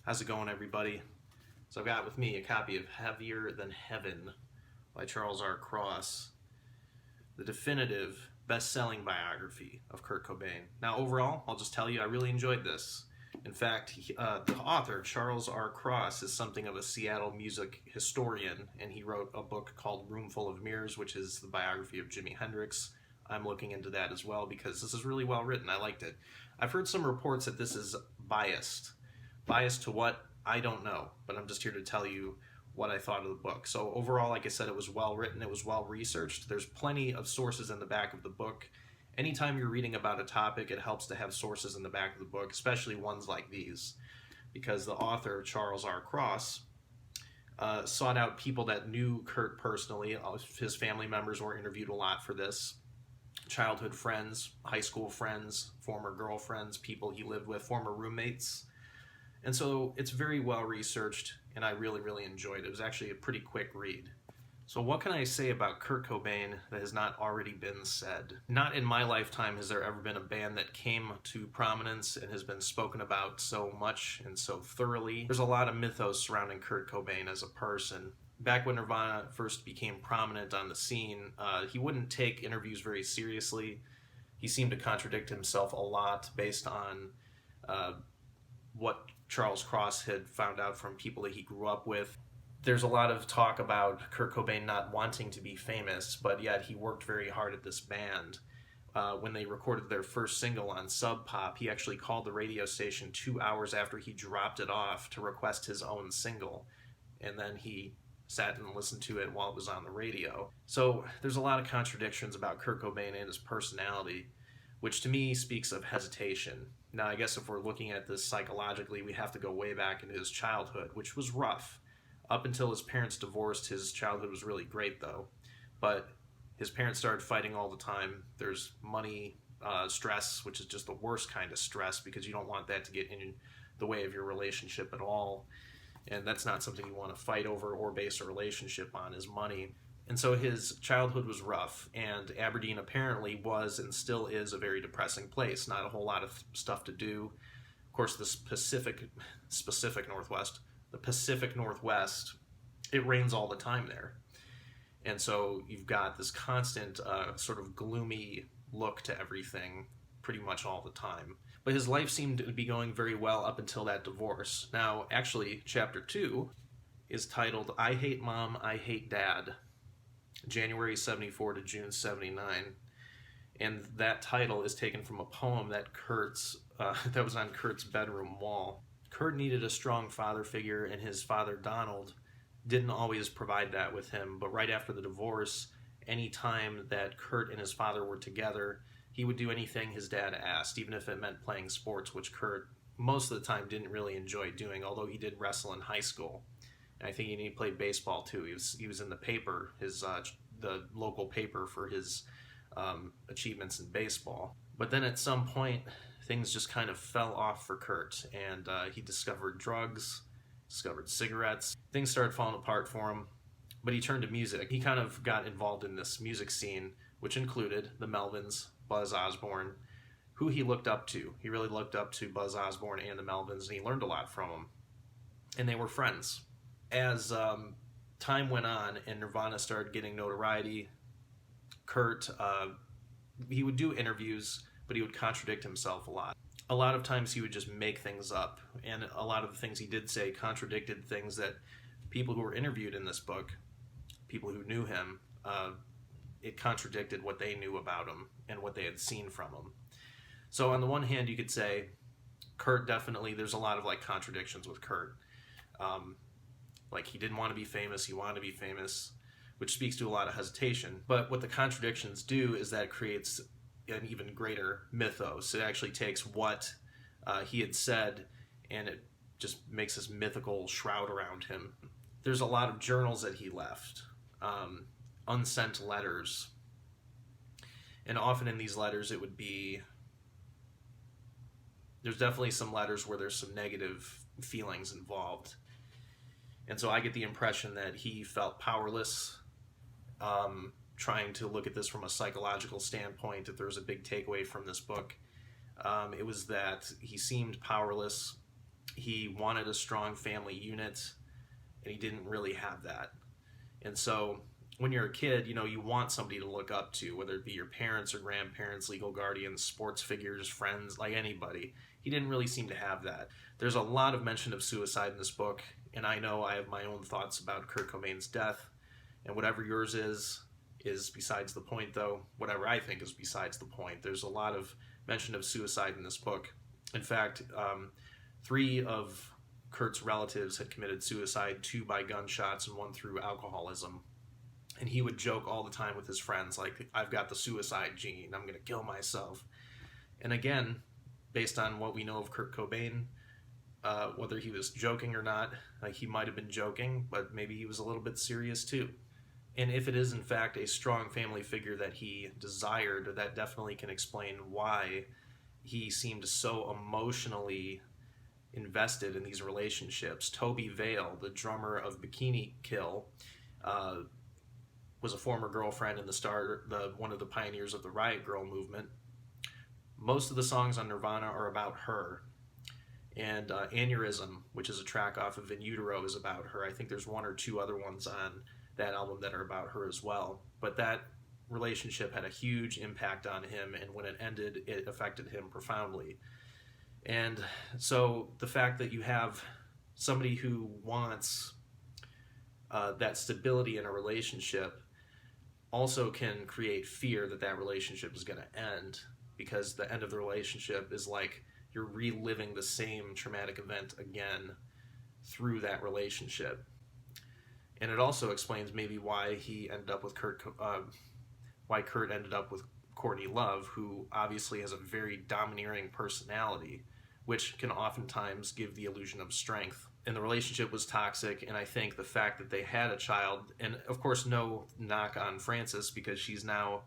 How's it going, everybody? So I've got with me a copy of Heavier Than Heaven by Charles R. Cross, the definitive best-selling biography of Kurt Cobain. Now, overall, I'll just tell you, I really enjoyed this. In fact, the author, Charles R. Cross, is something of a Seattle music historian, and he wrote a book called Roomful of Mirrors, which is the biography of Jimi Hendrix. I'm looking into that as well because this is really well written. I liked it. I've heard some reports that this is biased. Biased to what? I don't know, but I'm just here to tell you what I thought of the book. So overall, like I said, it was well written, it was well researched. There's plenty of sources in the back of the book. Anytime you're reading about a topic, it helps to have sources in the back of the book, especially ones like these, because the author, Charles R. Cross, sought out people that knew Kurt personally. His family members were interviewed a lot for this. Childhood friends, high school friends, former girlfriends, people he lived with, former roommates. And so it's very well researched, and I really, really enjoyed it. It was actually a pretty quick read. So what can I say about Kurt Cobain that has not already been said? Not in my lifetime has there ever been a band that came to prominence and has been spoken about so much and so thoroughly. There's a lot of mythos surrounding Kurt Cobain as a person. Back when Nirvana first became prominent on the scene, he wouldn't take interviews very seriously. He seemed to contradict himself a lot based on what Charles Cross had found out from people that he grew up with. There's a lot of talk about Kurt Cobain not wanting to be famous, but yet he worked very hard at this band. When they recorded their first single on Sub Pop, he actually called the radio station 2 hours after he dropped it off to request his own single. And then he sat and listened to it while it was on the radio. So there's a lot of contradictions about Kurt Cobain and his personality, which to me speaks of hesitation. Now, I guess if we're looking at this psychologically, we have to go way back into his childhood, which was rough. Up until his parents divorced, his childhood was really great, though. But his parents started fighting all the time. There's money stress, which is just the worst kind of stress because you don't want that to get in the way of your relationship at all. And that's not something you want to fight over or base a relationship on, is money. And so his childhood was rough, and Aberdeen apparently was and still is a very depressing place. Not a whole lot of stuff to do. Of course, the Pacific Northwest, it rains all the time there. And so you've got this constant sort of gloomy look to everything pretty much all the time. But his life seemed to be going very well up until that divorce. Now, actually, chapter 2 is titled, I Hate Mom, I Hate Dad, January 74 to June 79. And that title is taken from a poem that that was on Kurt's bedroom wall. Kurt needed a strong father figure, and his father, Donald, didn't always provide that with him. But right after the divorce, any time that Kurt and his father were together, he would do anything his dad asked, even if it meant playing sports, which Kurt most of the time didn't really enjoy doing, although he did wrestle in high school. And I think he played baseball too. He was in the paper, the local paper for his achievements in baseball. But then at some point, things just kind of fell off for Kurt, and he discovered drugs, discovered cigarettes. Things started falling apart for him, but he turned to music. He kind of got involved in this music scene, which included the Melvins, Buzz Osborne, who he looked up to. He really looked up to Buzz Osborne and the Melvins, and he learned a lot from them. And they were friends. As time went on and Nirvana started getting notoriety, Kurt, he would do interviews, but he would contradict himself a lot. A lot of times he would just make things up, and a lot of the things he did say contradicted things that people who were interviewed in this book, people who knew him, it contradicted what they knew about him and what they had seen from him. So on the one hand, you could say Kurt definitely, there's a lot of like contradictions with Kurt. Like he didn't want to be famous, he wanted to be famous, which speaks to a lot of hesitation. But what the contradictions do is that it creates an even greater mythos. It actually takes what he had said and it just makes this mythical shroud around him. There's a lot of journals that he left, unsent letters. And often in these letters it would be, there's definitely some letters where there's some negative feelings involved. And so I get the impression that he felt powerless, trying to look at this from a psychological standpoint. If there was a big takeaway from this book, it was that he seemed powerless He wanted a strong family unit, and he didn't really have that. And so when you're a kid, you want somebody to look up to, whether it be your parents or grandparents, legal guardians, sports figures, friends, like anybody. He didn't really seem to have that. There's a lot of mention of suicide in this book, and I know I have my own thoughts about Kurt Cobain's death, and whatever yours is besides the point, though. Whatever I think is besides the point. There's a lot of mention of suicide in this book. In fact, 3 of Kurt's relatives had committed suicide, 2 by gunshots and 1 through alcoholism. And he would joke all the time with his friends, like, I've got the suicide gene, I'm going to kill myself. And again, based on what we know of Kurt Cobain, whether he was joking or not, like, he might have been joking, but maybe he was a little bit serious too. And if it is in fact a strong family figure that he desired, that definitely can explain why he seemed so emotionally invested in these relationships. Toby Vale, the drummer of Bikini Kill, was a former girlfriend and one of the pioneers of the Riot Grrrl movement. Most of the songs on Nirvana are about her. And Aneurysm, which is a track off of In Utero, is about her. I think there's 1 or 2 other ones on that album that are about her as well. But that relationship had a huge impact on him, and when it ended, it affected him profoundly. And so the fact that you have somebody who wants that stability in a relationship also can create fear that that relationship is going to end, because the end of the relationship is like you're reliving the same traumatic event again through that relationship. And it also explains maybe why he ended up with why Kurt ended up with Courtney Love, who obviously has a very domineering personality, which can oftentimes give the illusion of strength. And the relationship was toxic, and I think the fact that they had a child, and of course no knock on Frances, because she's now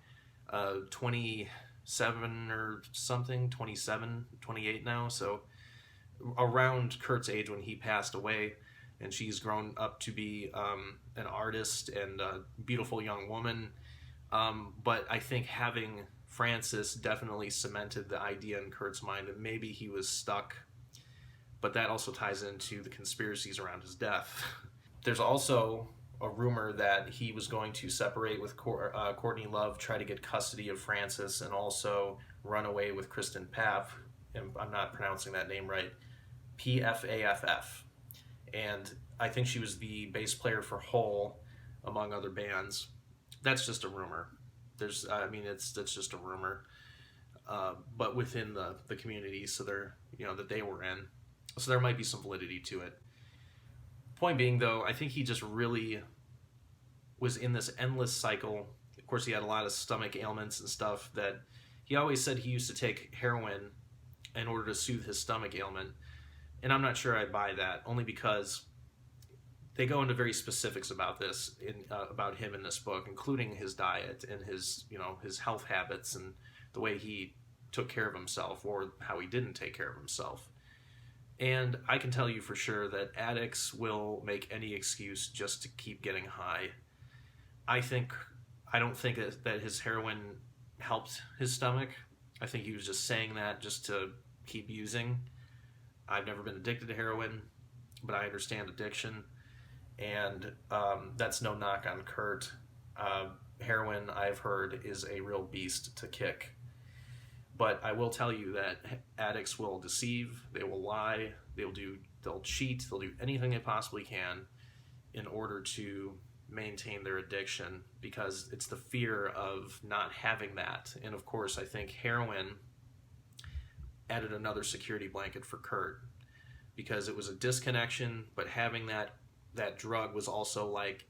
27 or something, 27, 28 now, so around Kurt's age when he passed away, and she's grown up to be an artist and a beautiful young woman. But I think having Frances definitely cemented the idea in Kurt's mind that maybe he was stuck, but that also ties into the conspiracies around his death. There's also a rumor that he was going to separate with Courtney Love, try to get custody of Frances, and also run away with Kristen Pfaff. And I'm not pronouncing that name right. Pfaff. And I think she was the bass player for Hole, among other bands. That's just a rumor. That's just a rumor. But within the community, so that they were in. So there might be some validity to it. Point being, though, I think he just really was in this endless cycle. Of course, he had a lot of stomach ailments and stuff that he always said he used to take heroin in order to soothe his stomach ailment. And I'm not sure I buy that, only because they go into very specifics about this, about him in this book, including his diet and his health habits and the way he took care of himself, or how he didn't take care of himself. And I can tell you for sure that addicts will make any excuse just to keep getting high. I don't think that his heroin helped his stomach. I think he was just saying that just to keep using. I've never been addicted to heroin, but I understand addiction. And that's no knock on Kurt. Heroin, I've heard, is a real beast to kick. But I will tell you that addicts will deceive, they will lie, they'll cheat, they'll do anything they possibly can in order to maintain their addiction, because it's the fear of not having that. And of course, I think heroin added another security blanket for Kurt, because it was a disconnection, but having that drug was also like,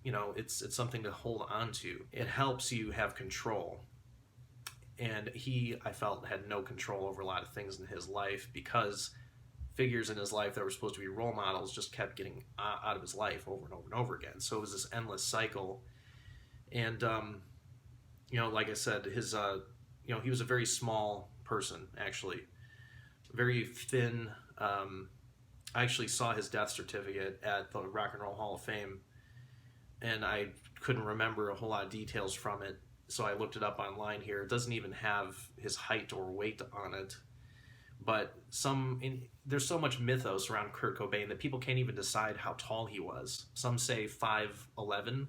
it's something to hold on to. It helps you have control. And he, I felt, had no control over a lot of things in his life, because figures in his life that were supposed to be role models just kept getting out of his life over and over and over again. So it was this endless cycle. And, like I said, his, he was a very small person, actually. Very thin. I actually saw his death certificate at the Rock and Roll Hall of Fame, and I couldn't remember a whole lot of details from it. So I looked it up online here. It doesn't even have his height or weight on it. But there's so much mythos around Kurt Cobain that people can't even decide how tall he was. Some say 5'11".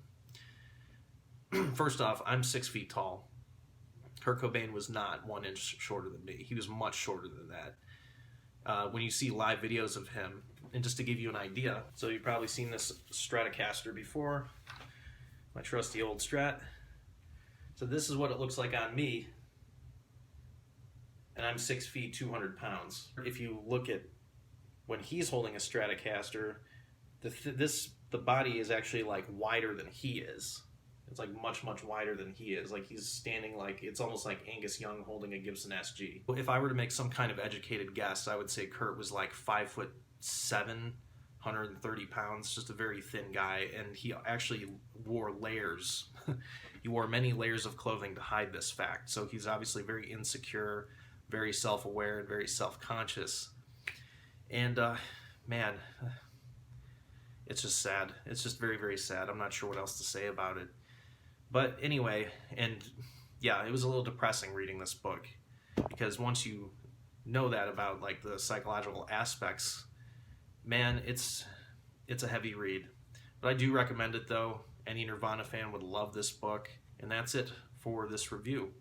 First off, I'm 6 feet tall. Kurt Cobain was not 1 inch shorter than me. He was much shorter than that. When you see live videos of him, and just to give you an idea, so you've probably seen this Stratocaster before, my trusty old Strat. So this is what it looks like on me, and I'm 6 feet, 200 pounds. If you look at when he's holding a Stratocaster, the body is actually like wider than he is. It's like much wider than he is. Like he's standing like, it's almost like Angus Young holding a Gibson SG. If I were to make some kind of educated guess, I would say Kurt was like 5'7", 130 pounds, just a very thin guy, and he actually wore layers. He wore many layers of clothing to hide this fact. So he's obviously very insecure, very self-aware, and very self-conscious. And man, it's just sad. It's just very sad. I'm not sure what else to say about it. But anyway, and yeah, it was a little depressing reading this book, because once you know that about like the psychological aspects, man, it's a heavy read. But I do recommend it though. Any Nirvana fan would love this book. And that's it for this review.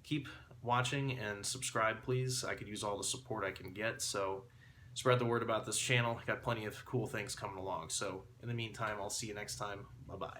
Keep watching and subscribe, please. I could use all the support I can get, so spread the word about this channel. Got plenty of cool things coming along. So in the meantime, I'll see you next time. Bye-bye.